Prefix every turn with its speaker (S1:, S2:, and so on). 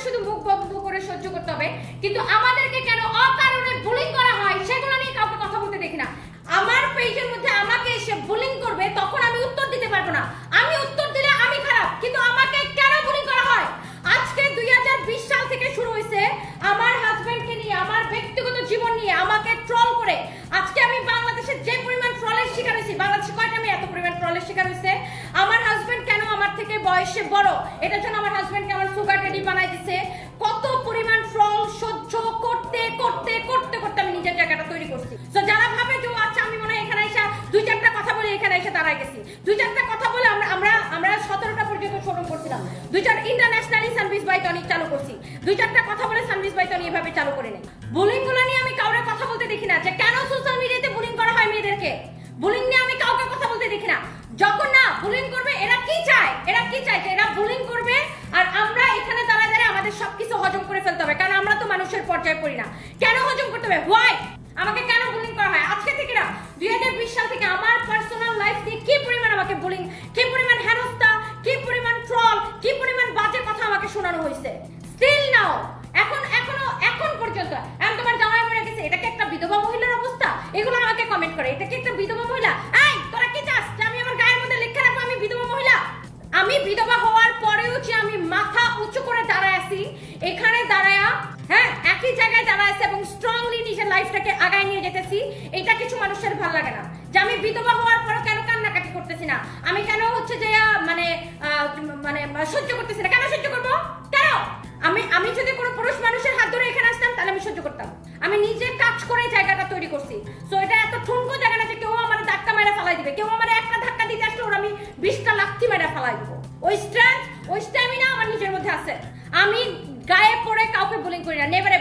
S1: শুধু মুখ বন্ধ করে সহ্য করতে হবে, কিন্তু আমাদেরকে কেন অকারণে বুলিং করা হয় সেগুলো নিয়ে কাউকে কথা বলতে দেখি না। আমার পেজের মধ্যে আমাকে এসে বুলিং করবে, তখন আমি উত্তর দিতে পারবো না। আমি উত্তর দিলে আমি খারাপ, কিন্তু আমাকে কেন বুলিং করা হয়? আজকে 2020 সাল থেকে শুরু হয়েছে আমার হাজবেন্ডকে নিয়ে, আমার ব্যক্তিগত জীবন নিয়ে আমাকে ট্রল করে। আজকে আমি বাংলাদেশে যে পরিমাণ ট্রলের শিকার হয়েছি, বাংলাদেশে কয়টা আমি এত পরিমাণ ট্রলের শিকার হয়েছে? আমার হাজবেন্ড কেন আমার থেকে বয়সে বড়, এটার জন্য আমার হাজবেন্ডকে আমার সুগার ড্যাডি বানাই দিছে। কত পরিমাণ ট্রল সহ্য করতে করতে করতে করতে আমি নিজের জায়গাটা তৈরি করছি। তো যারা ভাবে যে আচ্ছা আমি মনে হয় এখানে এসে দুই চারটা কথা বলে এখানে এসে দাঁড়াই গেছি, দুই চারটা কথা বলে আমরা 17টা পর্যন্ত শোরুম করছিলাম, দুই চার ইন্টারন্যাশনালি সানবিজ বাই টনিক চালু করছি, দুই চারটা কথা বলে সানবিজ বাই টনিক এভাবে চালু করে নেই। বুলিং গুলো নিয়ে আমি কাউকে কথা বলতে দেখি না, যে কেন সোশ্যাল মিডিয়াতে বুলিং করা হয় মেয়েদেরকে। বুলিং নিয়ে আমি কাউকে কথা বলতে দেখি না। যখন না বুলিং করবে, এরা কি চায় যে এরা বুলিং করবে আর আমরা এখানে দাঁড়ায় আমাদের সবকিছু হজম করে ফেলতে হবে, কারণ আমরা তো মানুষের পর্যায়ে পড়ি না। কেন হজম করতে হবে? হোয়াই আমাকে কেন বুলিং করা হয়? আজকে থেকে না 2020 সাল থেকে আমার পার্সোনাল লাইফ নিয়ে কি পরিমাণ আমাকে বুলিং, কি পরিমাণ হেনস্থা, কি পরিমাণ ট্রল, কি পরিমাণ বাজে কথা আমাকে শোনানো হয়েছে। স্টিল নাও এখন পর্যন্ত আমি তোমার জামাই মরে গেছে, এটা কি একটা বিধবা মহিলার অবস্থা? এগুলো আমাকে কমেন্ট করে, এটা কি একটা বিধবা মহিলা? এই তোরা কি চাস যে আমি আমার গায়ের মধ্যে লেখা রাখবো আমি বিধবা মহিলা? আমি বিধবা হওয়ার পরেও যে আমি মাথা উঁচু করে দাঁড়ায় আছি, এখানে দাঁড়ায়া হ্যাঁ একই জায়গায় দাঁড়ায় আছে এবং স্ট্রংলি নিজের লাইফটাকে আগায় নিয়ে যেতেছি, এটা কিছু মানুষের ভালো লাগে না। যে আমি বিধবা হওয়ার পরও কেন কান্নাকাটি করতেছি না, আমি কেন হচ্ছে যে মানে সহ্য করতেছি না। কেন সহ্য করবো? কেন? আমি যদি কোনো পুরুষ মানুষের হাত ধরে এখানে আসতাম তাহলে আমি সহ্য করতাম। আমি নিজে কাজ করে জায়গাটা তৈরি করছি। সো এটা এত ঠুনকো জায়গা না যে কেউ আমার ধাক্কা মেরে ফেলাই দিবে, কেউ আমার একটা ধাক্কা দিতে আসলে ওর আমি 20টা লাথি মেরে ফেলাই দিব। ওই স্ট্রেংথ, ওই স্ট্যামিনা আমার নিজের মধ্যে আছে। আমি গায়ে পড়ে কাউকে বুলিং করি না, নেভার